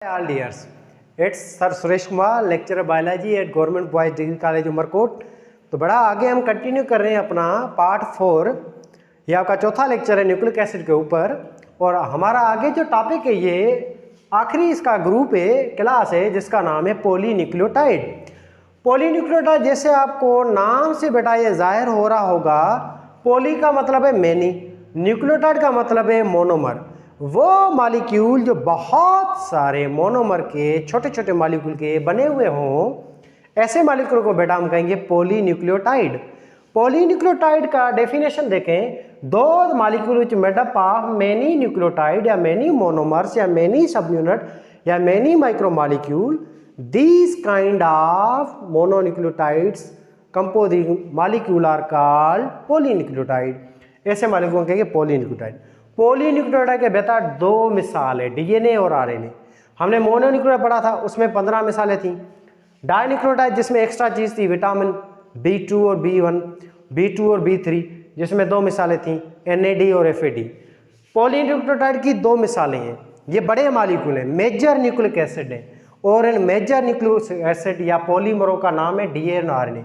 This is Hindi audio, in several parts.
All dears, it's sir Suresh Kumar, lecturer biology at government boys degree college Umarkot. तो बड़ा आगे हम कंटिन्यू कर रहे हैं अपना पार्ट 4। ये आपका चौथा लेक्चर है न्यूक्लिक एसिड के ऊपर। और हमारा आगे जो टॉपिक है ये आखिरी इसका ग्रुप है, क्लास है, जिसका नाम है पॉलीन्यूक्लियोटाइड। पॉलीन्यूक्लियोटाइड जैसे आपको नाम से बेटा ये जाहिर हो रहा होगा, पॉली का मतलब है मैनी, न्यूक्लियोटाइड का मतलब है मोनोमर। वो मॉलिक्यूल जो बहुत सारे मोनोमर के छोटे छोटे मॉलिक्यूल के बने हुए हों, ऐसे मॉलिक्यूल को बेटा हम कहेंगे पॉलीन्यूक्लियोटाइड। पॉलीन्यूक्लियोटाइड का डेफिनेशन देखें, दो molecule which made up of many nucleotide या मेनी मोनोमर्स या मेनी सब यूनिट या many माइक्रोमॉलिक्यूल, these kind of mononucleotides composing molecule are called polynucleotide। ऐसे मॉलिक्यूल कहेंगे पॉलीन्यूक्लियोटाइड। पॉलीन्यूक्लियोटाइड के बेटा दो मिसाल है, डीएनए और आरएनए। हमने मोनोन्यूक्लियोटाइड पढ़ा था, उसमें 15 मिसालें थी। डाइन्यूक्लियोटाइड जिसमें एक्स्ट्रा चीज थी विटामिन B2 और B1, B2 और B3, जिसमें दो मिसालें थी, NAD और FAD। पॉलीन्यूक्लियोटाइड की दो मिसालें हैं, ये बड़े मॉलिक्यूल हैं, मेजर न्यूक्लिक एसिड है, और इन मेजर न्यूक्लिक एसिड या पॉलीमरों का नाम है डीएनए और आरएनए।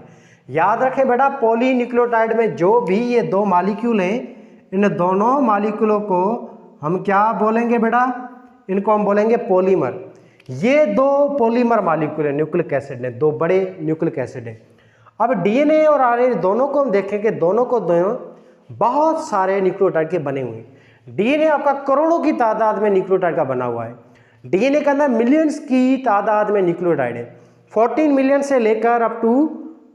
याद रखें बेटा, पॉलीन्यूक्लियोटाइड में जो भी ये दो मॉलिक्यूल हैं, इन दोनों मॉलिक्यूलों को हम क्या बोलेंगे बेटा? इनको हम बोलेंगे पॉलीमर। ये दो पॉलीमर मॉलिक्यूल है न्यूक्लिक एसिड ने, दो बड़े न्यूक्लिक एसिड है। अब डीएनए और आरएनए दोनों को हम देखेंगे, दोनों को दोनों बहुत सारे न्यूक्लियोटाइड के बने हुए हैं। डीएनए आपका करोड़ों की तादाद में न्यूक्लियोटाइड का बना हुआ है। डीएनए के अंदर मिलियंस की तादाद में न्यूक्लियोटाइड है, 14 मिलियन से लेकर अप टू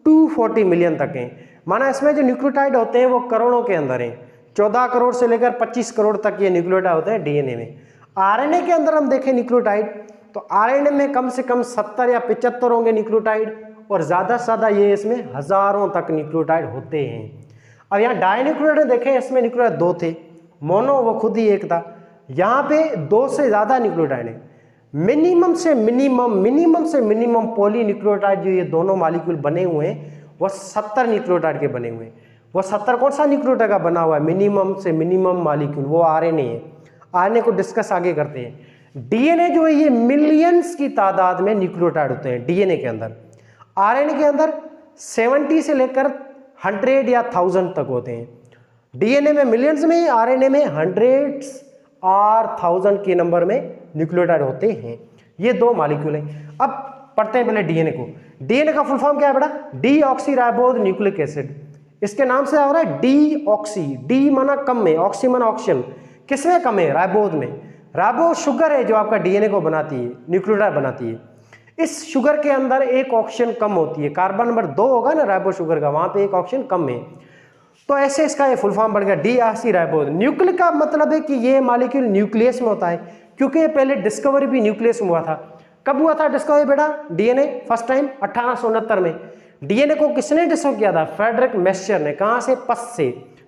240 मिलियन तक हैं। माना इसमें जो न्यूक्लियोटाइड होते हैं वो करोड़ों के अंदर हैं, 14 करोड़ से लेकर 25 करोड़ तक ये न्यूक्लियोटाइड होते हैं डीएनए में। आरएनए के अंदर हम देखें न्यूक्लियोटाइड, तो आरएनए में कम से कम 70 या 75 होंगे न्यूक्लियोटाइड, और ज़्यादा से ज़्यादा ये इसमें हज़ारों तक न्यूक्लियोटाइड होते हैं। अब यहाँ डाइन्यूक्लियोटाइड देखें, इसमें न्यूक्लियोटाइड दो थे, मोनो वो खुद ही एक था। यहाँ पे दो से ज़्यादा न्यूक्लियोटाइड है। मिनिमम से मिनिमम पॉलीन्यूक्लियोटाइड जो ये दोनों मॉलिक्यूल बने हुए हैं वो 70 न्यूक्लियोटाइड के बने हुए हैं। वो 70 कौन सा न्यूक्लियोटाइड का बना हुआ है? मिनिमम से मिनिमम मॉलिक्यूल, वो आरएनए है। आरएनए को डिस्कस आगे करते हैं। डीएनए जो है ये मिलियंस की तादाद में न्यूक्लियोटाइड होते हैं डीएनए के अंदर। आरएनए के अंदर 70 से लेकर 100 या 1000 तक होते हैं। डीएनए में मिलियंस में, आरएनए में हंड्रेड्स और 1000 के नंबर में न्यूक्लियोटाइड होते हैं। ये दो मॉलिक्यूल हैं। अब पढ़ते हैं पहले डीएनए को। डीएनए का फुल फॉर्म क्या है बेटा? Deoxyribose nucleic acid. इसके नाम से आ रहा है डीऑक्सी। डी माना कम में, ऑक्सी माना ऑक्सीजन। किसमें कम है? राइबोज में। राइबोज शुगर है जो आपका डीएनए को बनाती है, न्यूक्लियोटाइड बनाती है। इस शुगर के अंदर एक ऑक्सीजन कम होती है, कार्बन नंबर 2 होगा ना राइबोज शुगर का, वहां पे एक ऑक्सीजन कम है। तो ऐसे इसका ये फुल फॉर्म बन गया डीऑक्सीराइबोज। न्यूक्लिक का मतलब है कि ये मॉलिक्यूल न्यूक्लियस में होता है, क्योंकि ये पहले डिस्कवरी भी न्यूक्लियस में हुआ था। कब हुआ था डिस्कवरी बेटा? डीएनए फर्स्ट टाइम 1869 में। डीएनए को किसने डिस्कवर किया था? फ्रेडरिक मैस्चर ने। कहाँ से? पस से।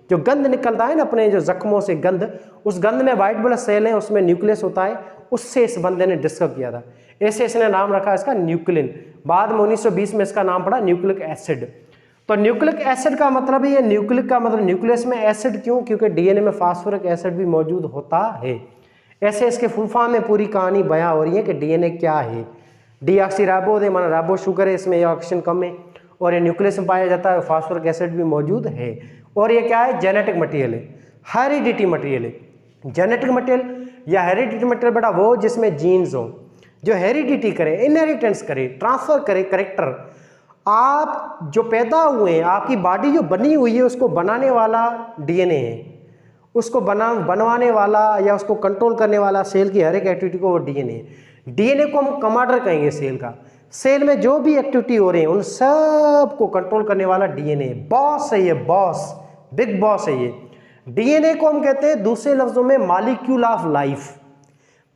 जो गंध निकलता है ना अपने जो जख्मों से, गंध, उस गंध में व्हाइट ब्लड सेल है, उसमें न्यूक्लियस होता है, उससे इस बंदे ने डिस्कवर किया था। ऐसे इसने नाम रखा इसका न्यूक्लिन। बाद में 1920 में इसका नाम पड़ा न्यूक्लिक एसिड। तो न्यूक्लिक एसिड का मतलब है, ये न्यूक्लिक का मतलब न्यूक्लियस में एसिड क्यों? क्योंकि डीएनए में फास्फोरिक एसिड भी मौजूद होता है। ऐसे इसके फुल फॉर्म में पूरी कहानी बयां हो रही है कि डीएनए क्या है। डीऑक्सीराइबोज है, माना राइबोज शुगर है, इसमें ऑक्सीजन कम है, और ये न्यूक्लियस में पाया जाता है, फास्फोरिक एसिड भी मौजूद है। और ये क्या है? जेनेटिक मटेरियल है, हेरिडिटी मटेरियल है। जेनेटिक मटेरियल या हेरिडिटी मटेरियल बेटा वो जिसमें जीन्स हो, जो हेरिडिटी करे, इनहेरिटेंस करे, ट्रांसफर करे कैरेक्टर। आप जो पैदा हुए हैं, आपकी बॉडी जो बनी हुई है, उसको बनाने वाला डीएनए है, उसको बनवाने वाला या उसको कंट्रोल करने वाला सेल की हर एक एक्टिविटी को वो डीएनए है। डीएनए को हम कमांडर कहेंगे सेल का। सेल में जो भी एक्टिविटी हो रही है उन सब को कंट्रोल करने वाला डीएनए है। बॉस है ये, बॉस, बिग बॉस है ये। डीएनए को हम कहते हैं दूसरे लफ्जों में molecule of life.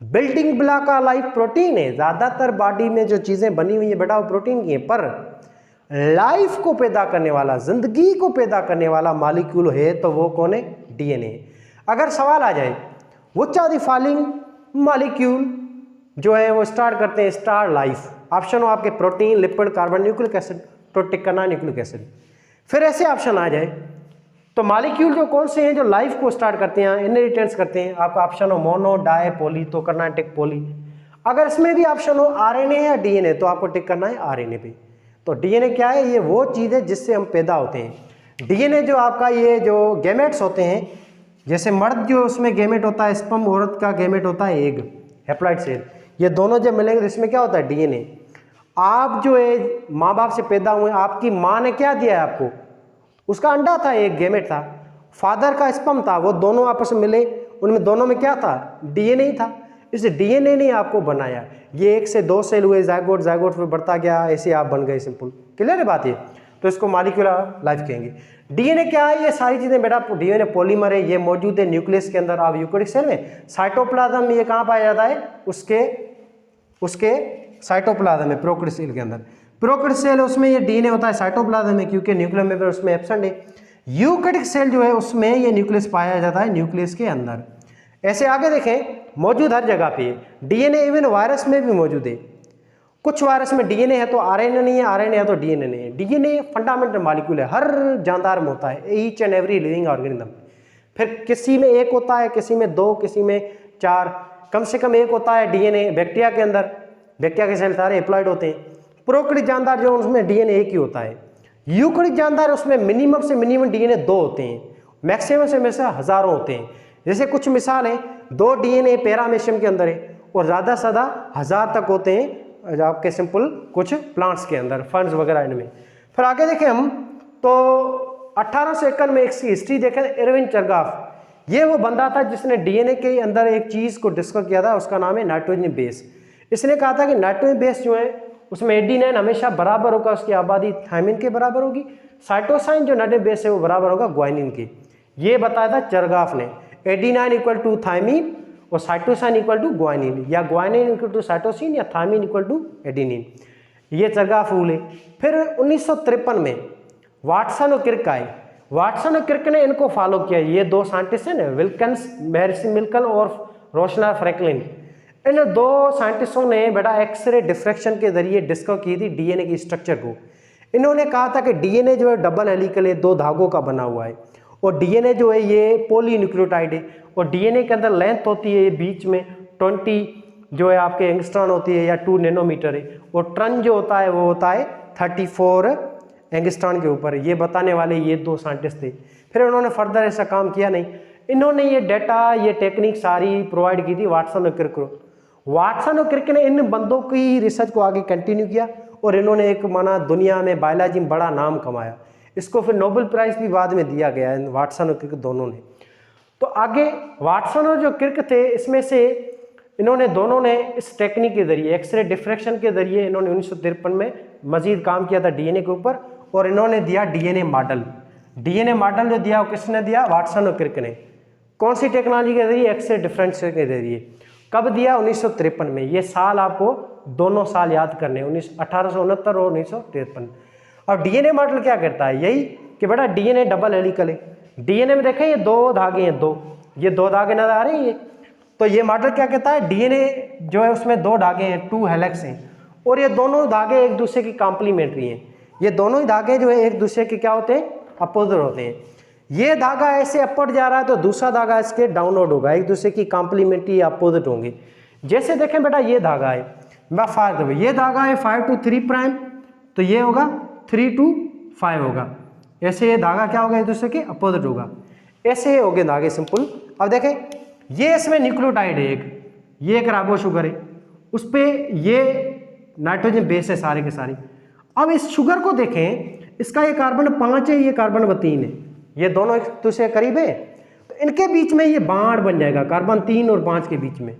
Building block का लाइफ प्रोटीन है। ज्यादातर बॉडी में जो चीजें बनी हुई है बेटा वो प्रोटीन की है, पर लाइफ को पैदा करने वाला, जिंदगी को पैदा करने वाला मॉलिक्यूल है तो वो कौन है? डीएनए। अगर सवाल आ जाए which are the following molecule जो है वो स्टार्ट करते हैं स्टार लाइफ, ऑप्शन हो आपके protein, lipid, carbon, nucleic acid, तो टिक करना न्यूक्लिक एसिड। फिर ऐसे ऑप्शन आ जाए तो मॉलिक्यूल जो कौन से हैं जो लाइफ को स्टार्ट करते हैं, इनहेरिटेंस करते हैं, आपका ऑप्शन हो मोनो, डाई, पॉली, तो करना टिक पॉली। अगर इसमें भी ऑप्शन हो आरएनए या डीएनए तो आपको टिक करना है आरएनए पे। तो डीएनए क्या है, ये वो चीज़ है जिससे हम पैदा होते हैं। डीएनए जो आपका ये जो गैमेट्स होते हैं, जैसे मर्द जो उसमें गैमेट होता है, स्पर्म औरत का गैमेट होता है एग, हैप्लॉइड सेल, ये दोनों जब मिलेंगे तो इसमें क्या होता है डीएनए। आप जो है माँ बाप से पैदा हुए, आपकी माँ ने क्या दिया है आपको, उसका अंडा था, एक गैमेट था, फादर का स्पर्म था, वो दोनों आपस में मिले, उनमें दोनों में क्या था, डीएनए ही था। इस डीएनए ने आपको बनाया। ये 1 से 2 सेल हुए, जायगोट, जायगोट फिर बढ़ता गया, ऐसे आप बन गए, सिंपल। क्लियर है बात ये? तो इसको मॉलिक्यूलर लाइफ कहेंगे। डीएनए क्या है, ये सारी चीजें बेटा, डीएनए पॉलीमर है, ये मौजूद है न्यूक्लियस के अंदर, आप यूकेरियोटिक सेल में। साइटोप्लाज्म ये कहाँ पाया जाता है, उसके साइटोप्लाज्म में, प्रोकैरियोटिक सेल के अंदर। प्रोकैरियोटिक सेल उसमें ये डीएनए होता है साइटोप्लाज्म में, क्योंकि न्यूक्लियस में उसमें एब्सेंट है। यूकेरियोटिक सेल जो है उसमें ये न्यूक्लियस पाया जाता है, न्यूक्लियस के अंदर। ऐसे आगे देखें, मौजूद हर जगह पे डीएनए, इवन वायरस में भी मौजूद है। कुछ वायरस में डीएनए है तो आरएनए नहीं है, आरएनए है तो डीएनए नहीं है। डीएनए फंडामेंटल मॉलिक्यूल है, हर जानदार में होता है, each and every living organism. फिर किसी में 1 होता है, किसी में 2, किसी में 4, कम से कम 1 होता है डीएनए बैक्टीरिया के अंदर। बैक्टीरिया के सेल सारे हैप्लॉइड होते हैं। प्रोकैरियोटिक जानदार जो उसमें डीएनए 1 ही होता है। यूकेरियोटिक जानदार उसमें मिनिमम से मिनिमम डीएनए 2 होते हैं, मैक्सिमम से हजारों होते हैं। जैसे कुछ मिसाल है, 2 डीएनए पैरामीशियम के अंदर है और ज़्यादा से ज़्यादा 1000 तक होते हैं आपके सिंपल कुछ प्लांट्स के अंदर, फंड्स वगैरह इनमें। फिर आगे देखें हम तो 1851 में इसकी हिस्ट्री देखें, एरविन चरगाफ, ये वो बंदा था जिसने डीएनए के अंदर एक चीज़ को डिस्कवर किया था, उसका नाम है नाइट्रोजन बेस। इसने कहा था कि नाइट्रोजन बेस जो है उसमें 89 हमेशा बराबर होगा, उसकी आबादी थायमिन के बराबर होगी। साइटोसाइन जो नाइट्रोजन बेस है वो बराबर होगा ग्वानिन के। ये बताया था चरगाफ ने। 89 इक्वल टू थायमिन और साइटोसाइन इक्वल टू ग्वानिन, या ग्वानिन इक्वल टू साइटोसिन, या थायमिन इक्वल टू एडिनिन। ये चरगाफ रूल है। फिर 1953 में वाटसन और क्रिक आए। वाटसन और क्रिक ने इनको फॉलो किया। ये 2 साइंटिस्ट हैं, विल्कन्स, मैरिस मिल्कन और रोशना फ्रैंकलिन। इन 2 साइंटिस्टों ने बेटा एक्सरे डिफ्रैक्शन के जरिए डिस्कवर की थी डीएनए की स्ट्रक्चर को। इन्होंने कहा था कि डीएनए जो है डबल हेलिकल है, 2 धागों का बना हुआ है, और डीएनए जो है ये पॉलीन्यूक्लियोटाइड है, और डीएनए के अंदर लेंथ होती है बीच में 20 जो है आपके एंगस्ट्रॉन होती है, या 2 नैनोमीटर है, और ट्रन जो होता है वो होता है 34 एंगस्ट्रॉन के ऊपर। ये बताने वाले ये 2 साइंटिस्ट थे। फिर उन्होंने फर्दर ऐसा काम किया नहीं। इन्होंने ये डाटा, ये टेक्निक सारी प्रोवाइड की थी वाटसन और क्रिक को। वाटसन और क्रिक ने इन बंदों की रिसर्च को आगे कंटिन्यू किया, और इन्होंने एक माना दुनिया में बायोलॉजी में बड़ा नाम कमाया। इसको फिर नोबेल प्राइज भी बाद में दिया गया है, वाटसन और क्रिक दोनों ने। तो आगे वाटसन और जो क्रिक थे, इसमें से इन्होंने दोनों ने इस टेक्निक के जरिए, एक्सरे डिफ्रैक्शन के जरिए, इन्होंने 1953 में मजीद काम किया था डीएनए के ऊपर, और इन्होंने दिया डीएनए मॉडल। डीएनए मॉडल जो दिया वो किसने दिया, वाटसन और क्रिक ने। कौन सी टेक्नोलॉजी के जरिए, एक्सरे डिफ्रैक्शन के जरिए। कब दिया, 1953 में। ये साल आपको दोनों साल याद करने, 1869 और 1953। अब डीएनए मॉडल क्या करता है, यही कि बेटा डीएनए डबल हेलिकल है। डीएनए में देखें ये 2 धागे हैं, 2, ये 2 धागे नजर आ रहे हैं ये। तो ये मॉडल क्या कहता है, डीएनए जो है उसमें 2 धागे हैं, 2 हेलिक्स हैं, और ये दोनों धागे एक दूसरे की कॉम्प्लीमेंट्री हैं। ये दोनों ही धागे जो है एक दूसरे के क्या होते हैं, अपोजिट होते हैं। ये धागा ऐसे अपवर्ड जा रहा है तो दूसरा धागा इसके डाउनवर्ड होगा, एक दूसरे की कॉम्प्लीमेंट्री अपोजिट होंगे। जैसे देखें बेटा ये धागा है, मैं 5, ये धागा है 5 to 3 प्राइम, तो ये होगा 3 to 5 होगा। ऐसे ये धागा क्या होगा, एक दूसरे के अपोजिट होगा। ऐसे हो गए धागे, सिंपल। अब देखें ये इसमें न्यूक्लियोटाइड है, ये एक राइबो शुगर है, उस पर ये नाइट्रोजन बेस है सारे के सारे। अब इस शुगर को देखें, इसका ये कार्बन 5 है, ये कार्बन 3 है, ये दोनों एक दूसरे करीब है, तो इनके बीच में ये बांड बन जाएगा, कार्बन 3 और 5 के बीच में।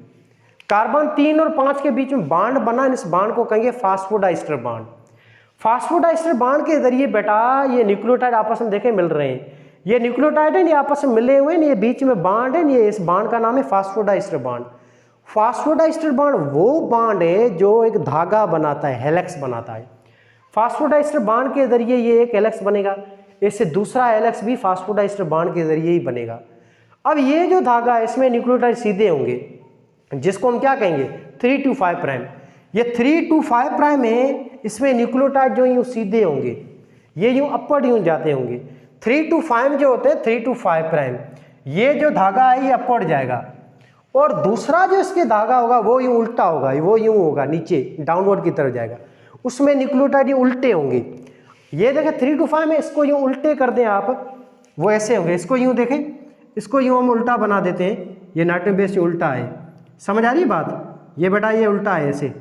कार्बन 3 और 5 के बीच में बांड बना, इस बांड को कहेंगे फास्फोडाइस्टर बांड। फास्फोडाइस्टर बांड के जरिए बेटा ये न्यूक्लियोटाइड आपस में देखे मिल रहे हैं। ये न्यूक्लियोटाइड है, ये आपस में मिले हुए हैं, ये बीच में बांड है, ये इस बांड का नाम है फास्फोडाइस्टर बांड। फास्फोडाइस्टर बांड वो बांड है जो एक धागा बनाता है, हेलिक्स बनाता है। फास्फोडाइस्टर बांड के जरिए ये एक हेलिक्स बनेगा, इससे दूसरा हेलिक्स भी फास्फोडाइस्टर बांड के जरिए ही बनेगा। अब ये जो धागा है इसमें न्यूक्लियोटाइड सीधे होंगे, जिसको हम क्या कहेंगे, 3 to 5 प्राइम। ये 3 to 5 प्राइम है, इसमें न्यूक्लियोटाइड जो यूँ सीधे होंगे, ये यूँ अपवर्ड यूँ जाते होंगे। 3 to 5 जो होते हैं, 3 to 5 प्राइम, ये जो धागा है ये अपवर्ड जाएगा, और दूसरा जो इसके धागा होगा वो यूँ उल्टा होगा, वो यूँ होगा, नीचे डाउनवर्ड की तरफ जाएगा, उसमें न्यूक्लियोटाइड उल्टे होंगे। ये देखें 3 to 5 में इसको यूँ उल्टे कर दें आप, वो ऐसे होंगे। इसको यूँ देखें, इसको यूँ हम उल्टा बना देते हैं, ये नाइट्रोजन बेस उल्टा है, समझ आ रही बात? ये बेटा ये उल्टा है ऐसे।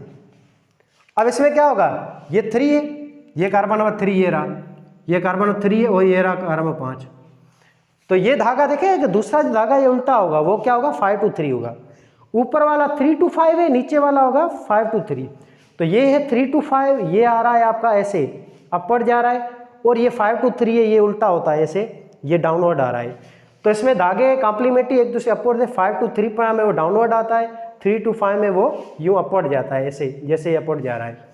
अब इसमें क्या होगा, ये 3 है, ये कार्बन नंबर 3 ये रहा, ये कार्बन नंबर 3 है और ये रहा कार्बन नंबर 5। तो ये धागा देखें कि दूसरा जो धागा ये उल्टा होगा, वो क्या होगा 5 to 3 होगा। ऊपर वाला 3 to 5 है, नीचे वाला होगा 5 to 3। तो ये है 3 to 5, ये आ रहा है आपका ऐसे अपवर्ड जा रहा है, और ये 5 to 3 है, ये उल्टा होता है ऐसे, ये डाउनवर्ड आ रहा है। तो इसमें धागे कॉम्प्लीमेंट्री एक दूसरे अपवर्ड है, 5 to 3 पर में वो डाउनवर्ड आता है, 3 to 5 में वो यूँ अपवर्ड जाता है ऐसे, जैसे ये अपवर्ड जा रहा है।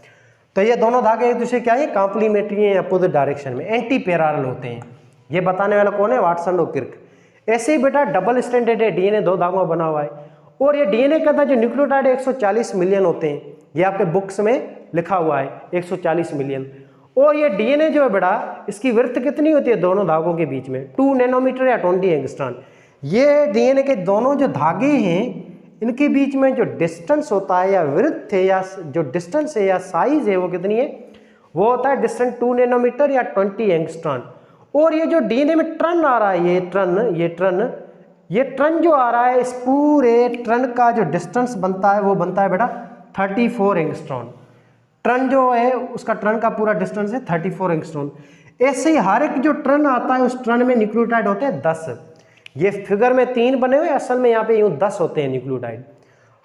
तो ये दोनों धागे एक दूसरे क्या है, कॉम्प्लीमेंट्री है अपोजिट डायरेक्शन में, एंटी पैरेलल होते हैं। ये बताने वाला कौन है, वाटसन और किर्क। ऐसे ही बेटा डबल स्टैंडर्ड है, डीएनए 2 धागों में बना हुआ है, और ये डीएनए के अंदर जो न्यूक्लियोटाइड 140 मिलियन होते हैं, ये आपके बुक्स में लिखा हुआ है 140 मिलियन। और ये डीएनए जो है बेटा, इसकी विड्थ कितनी होती है दोनों धागों के बीच में, 2 नैनोमीटर या 20 एंगस्ट्रॉन। ये डीएनए के दोनों जो धागे हैं, इनके बीच में जो डिस्टेंस होता है या विड्थ है या जो डिस्टेंस है या साइज है, वो कितनी है, वो होता है डिस्टेंस 2 नैनोमीटर या 20 एंगस्ट्रॉन। और ये जो डीएनए में ट्रन आ रहा है, ये ट्रन जो आ रहा है, इस पूरे ट्रन का जो डिस्टेंस बनता है वो बनता है बेटा 34 एंगस्ट्रॉन। ट्रन जो है उसका ट्रन का पूरा डिस्टेंस है 34 एंगस्ट्रॉन। ऐसे ही हर एक जो ट्रन आता है उस ट्रन में न्यूक्लियोटाइड होते हैं 10। ये फिगर में 3 बने हुए, असल में यहाँ पे यूँ 10 होते हैं न्यूक्लियोटाइड।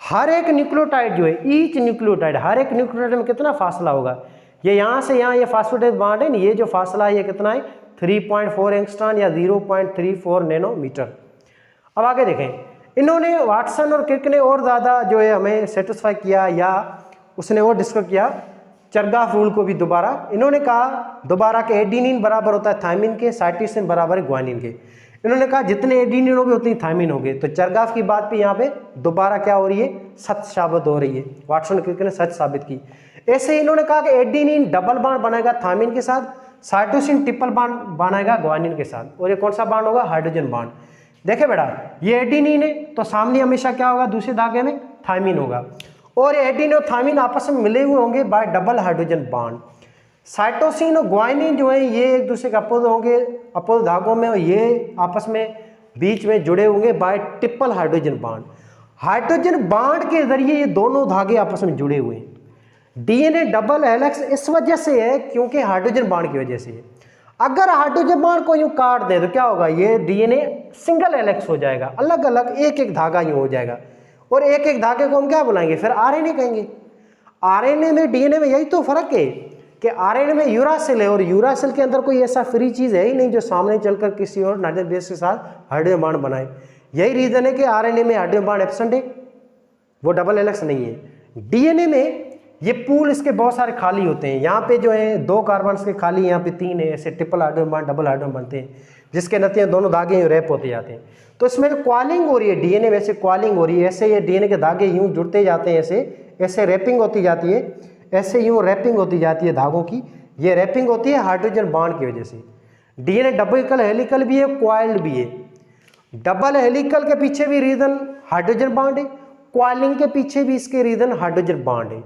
हर एक न्यूक्लियोटाइड जो है, ईच न्यूक्लियोटाइड, हर एक न्यूक्लियोटाइड में कितना फासला होगा, ये यहाँ से यहाँ ये फास्फोरेट बॉन्ड है, ये जो फासला है ये कितना है 3.4 एंगस्ट्रॉन या 0.34 नैनोमीटर। अब आगे देखें, इन्होंने वाटसन और किर्क ने और ज़्यादा जो है हमें सेटिस्फाई किया, या उसने वो डिस्कस किया चरगाफ रूल को भी दोबारा। इन्होंने कहा दोबारा कि एडिनिन बराबर होता है थायमिन के, साइटोसिन बराबर है ग्वानिन के। इन्होंने कहा जितने एडिनिन होंगे उतनी थायमिन होंगे। तो चरगाफ की बात भी यहाँ पे दोबारा क्या हो रही है, सच साबित हो रही है। वाटसन और किर्क ने सच साबित की। ऐसे ही इन्होंने कहा कि एडिनिन डबल बॉन्ड बनाएगा थायमिन के साथ, साइटोसिन ट्रिपल बॉन्ड बनाएगा ग्वानिन के साथ, और ये कौन सा बॉन्ड होगा, हाइड्रोजन बॉन्ड। देखे बेटा, ये एडिनिन है तो सामने हमेशा क्या होगा, दूसरे धागे में थायमिन होगा, और एडिनिन और थायमिन आपस में मिले हुए होंगे bye double hydrogen bond. Cytosine और ग्वानिन जो है ये एक दूसरे के अपोज होंगे, अपोज धागों में, और ये आपस में बीच में जुड़े होंगे bye triple hydrogen bond. Hydrogen bond के जरिए ये दोनों धागे आपस में जुड़े हुए हैं। डीएनए डबल हेलिक्स इस वजह से है क्योंकि हाइड्रोजन बॉन्ड की वजह से है। अगर हाइड्रोजन बॉन्ड को यूं काट दे तो क्या होगा, ये डीएनए सिंगल हेलिक्स हो जाएगा, अलग अलग एक एक धागा यूं हो जाएगा, और एक एक धागे को हम क्या बुलाएंगे, फिर आरएनए कहेंगे। आरएनए में डीएनए में यही तो फर्क है कि आरएनए में यूरासिल है, और यूरासिल के अंदर कोई ऐसा फ्री चीज़ है ही नहीं जो सामने चलकर किसी और नाइट्रोजन बेस के साथ हाइड्रोजन बॉन्ड बनाए। यही रीज़न है कि आरएनए में हाइड्रोजन बॉन्ड एब्सेंट है, वो डबल हेलिक्स नहीं है। डीएनए में ये पूल इसके बहुत सारे खाली होते हैं, यहाँ पे जो है 2 कार्बन के खाली, यहाँ पे 3 है, ऐसे triple hydrogen bond double hydrogen बनते हैं, जिसके नतीजे दोनों धागे यूँ रैप होते जाते हैं। तो इसमें जो क्वालिंग हो रही है डीएनए में, ऐसे क्वालिंग हो रही है, ऐसे ये डीएनए के धागे यूँ जुड़ते जाते हैं, ऐसे रैपिंग होती जाती है, ऐसे यूँ रैपिंग होती जाती है धागों की। ये रैपिंग होती है हाइड्रोजन बॉन्ड की वजह से। डीएनए डबल हेलिकल भी है, क्वाइल्ड भी है। डबल हेलिकल के पीछे भी रीजन हाइड्रोजन बॉन्ड है, क्वाइलिंग के पीछे भी इसके रीजन हाइड्रोजन बॉन्ड है।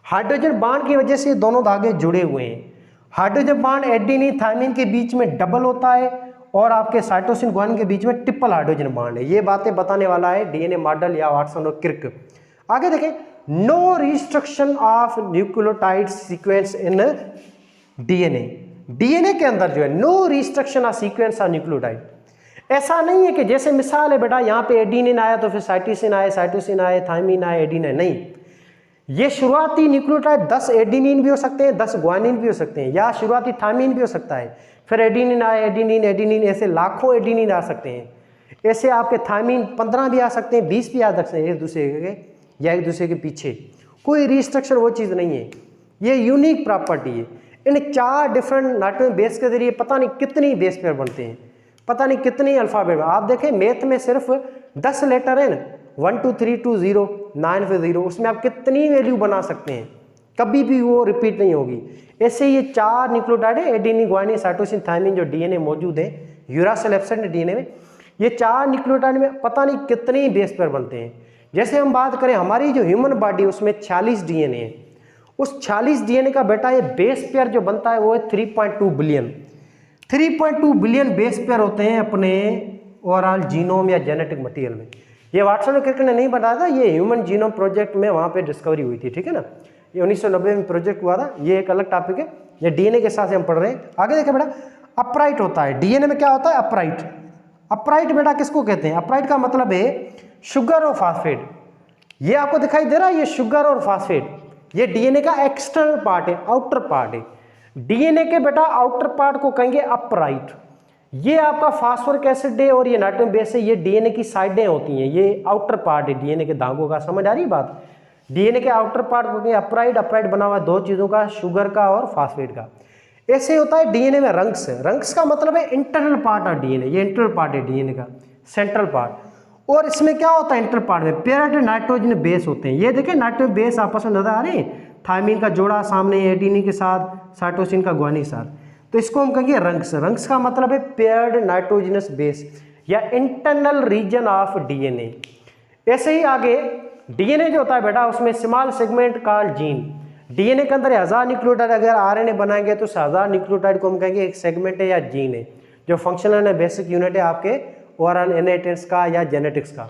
हाइड्रोजन बॉन्ड की वजह से दोनों धागे जुड़े हुए हैं। हाइड्रोजन बॉन्ड एडेनिन थायमिन के बीच में डबल होता है, और आपके साइटोसिन ग्वानिन के बीच में ट्रिपल हाइड्रोजन बॉन्ड है। ये बातें बताने वाला है डीएनए मॉडल या वाटसन और किर्क। आगे देखें, no restriction of nucleotide sequence in DNA. DNA के अंदर जो है no restriction of sequence of nucleotide. ऐसा नहीं है कि जैसे मिसाल है बेटा, यहाँ पे एडिनिन आया तो फिर साइटोसिन आए, थायमिन आए, एडिनिन, नहीं। ये शुरुआती न्यूक्लियोटाइड 10 एडिनिन भी हो सकते हैं, 10 ग्वानिन भी हो सकते हैं, या शुरुआती थायमिन भी हो सकता है, फिर एडिनिन आए, एडिनिन, ऐसे लाखों एडिनिन आ सकते हैं। ऐसे आपके थायमिन 15 भी आ सकते हैं, 20 भी आ सकते हैं एक दूसरे के या एक दूसरे के पीछे। कोई रिस्ट्रक्शन वो चीज़ नहीं है, ये यूनिक प्रॉपर्टी है। इन 4 डिफरेंट नाइट्रोजन बेस के जरिए पता नहीं कितनी बेस पेयर बनते हैं, पता नहीं कितनी अल्फ़ाबेट। आप देखें मैथ में सिर्फ 10 लेटर है ना, 1 2 3 2 0 9 फिर 0, उसमें आप कितनी वैल्यू बना सकते हैं, कभी भी वो रिपीट नहीं होगी। ऐसे ये 4 न्यूक्लियोटाइड है, एडेनिन, ग्वानिन, साइटोसिन, थायमिन, जो डीएनए मौजूद है, यूरासिल एब्सेंट है डीएनए में। ये 4 न्यूक्लियोटाइड में पता नहीं कितने बेस पेयर बनते हैं। जैसे हम बात करें हमारी जो ह्यूमन बॉडी उसमें 46 डीएनए है, उस 46 डीएनए का बेटा ये बेस पेयर जो बनता है वो है 3.2 बिलियन। 3.2 बिलियन बेस पेयर होते हैं अपने ओवरऑल जीनोम या जेनेटिक मटेरियल में। ये वाटसन और क्रिक ने नहीं बताया था, ये ह्यूमन जीनोम प्रोजेक्ट में वहाँ पे डिस्कवरी हुई थी, ठीक है ना। ये 1990 में प्रोजेक्ट हुआ था, ये एक अलग टॉपिक है, ये डीएनए के साथ हम पढ़ रहे हैं। आगे देखें बेटा, अपराइट होता है डीएनए में, क्या होता है अपराइट। अपराइट बेटा किसको कहते हैं, अपराइट का मतलब है शुगर और फास्फेट। ये आपको दिखाई दे रहा है, ये शुगर और फास्फेट ये डीएनए का एक्सटर्नल पार्ट है, आउटर पार्ट है। डीएनए के बेटा आउटर पार्ट को कहेंगे अपराइट। ये आपका फास्फोरिक एसिड है और ये नाइट्रोजन बेस है, ये डीएनए की साइडें होती हैं, ये आउटर पार्ट है डीएनए के धागों का। समझ आ रही बात, डीएनए के आउटर पार्ट को कहेंगे अपराइट। अपराइट बना हुआ दो चीजों का, शुगर का और फास्फेट का। ऐसे होता है डीएनए में रंक्स। रंक्स का मतलब है इंटरनल पार्ट ऑफ डीएनए, ये इंटरनल पार्ट है डीएनए का, सेंट्रल पार्ट। और इसमें क्या होता है इंटर पार्ट में पेयर्ड नाइट्रोजन बेस होते हैं। ये देखिए नाइट्रोजन बेस आपस में नजर आ रहे हैं, थायमिन का जोड़ा सामने एडेनिन के साथ, साइटोसिन का गुआनिन के साथ, तो इसको हम कहेंगे रंक्स। रंक्स का मतलब है पेयर्ड नाइट्रोजनस बेस या इंटरनल रीजन ऑफ डीएनए। ऐसे ही आगे डीएनए जो होता है बेटा उसमें small segment called gene. DNA के अंदर 1000 न्यूक्लियोटाइड अगर आरएनए बनाएंगे तो 1000 न्यूक्लियोटाइड को हम कहेंगे एक सेगमेंट है या जीन है, जो फंक्शनल है बेसिक यूनिट है आपके ओवरऑल इनहेरिटेंस का या जेनेटिक्स का।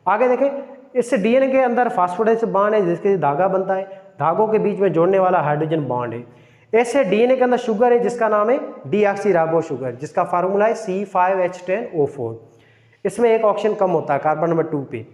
आगे देखें, इससे डीएनए के अंदर फास्फोडाइस्टर बॉन्ड है जिसके धागा बनता है, धागों के बीच में जोड़ने वाला हाइड्रोजन बॉन्ड है। ऐसे डीएनए के अंदर शुगर है जिसका नाम है डीऑक्सीराइबो शुगर, जिसका फार्मूला है C5H10O4। इसमें एक ऑक्सीजन कम होता है कार्बन नंबर 2 पे।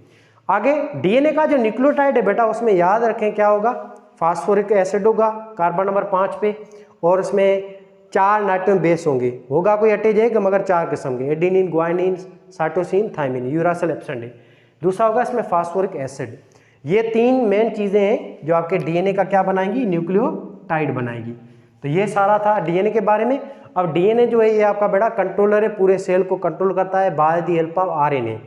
आगे डीएनए का जो न्यूक्लियोटाइड है बेटा उसमें याद रखें क्या होगा, फास्फोरिक एसिड होगा कार्बन नंबर 5 पे, और इसमें 4 नाइट्रोजन बेस होंगे, होगा कोई अटैच है मगर 4 किस्म के, adenine, guanine, cytosine, thymine, uracil absent है। दूसरा होगा इसमें फास्फोरिक एसिड। ये 3 मेन चीज़ें हैं जो आपके डीएनए का क्या बनाएंगी, न्यूक्लियोटाइड बनाएगी। तो ये सारा था डीएनए के बारे में। अब डीएनए जो है ये आपका बड़ा कंट्रोलर है, पूरे सेल को कंट्रोल करता है by the help of RNA.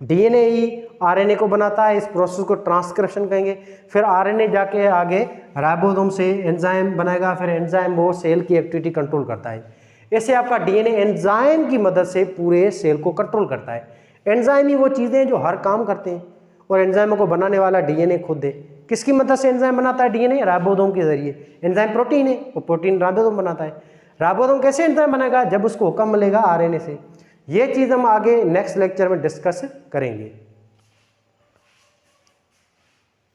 DNA he RNA को बनाता है, इस प्रोसेस को ट्रांसक्रिप्शन कहेंगे। फिर आरएनए जाके आगे राइबोसोम से एंजाइम बनाएगा, फिर एंजाइम वो सेल की एक्टिविटी कंट्रोल करता है। ऐसे आपका डीएनए एंजाइम की मदद से पूरे सेल को कंट्रोल करता है। एंजाइम ही वो चीज़ें हैं जो हर काम करते हैं, और एंजाइमों को बनाने वाला डीएनए खुद है। किसकी मदद से एंजाइम बनाता है डीएनए, राइबोसोम के जरिए। एंजाइम प्रोटीन है, वो प्रोटीन राइबोसोम बनाता है। राइबोसोम कैसे एंजाइम बनेगा, जब उसको हुक्म मिलेगा आरएनए से। ये चीज़ हम आगे नेक्स्ट लेक्चर में डिस्कस करेंगे।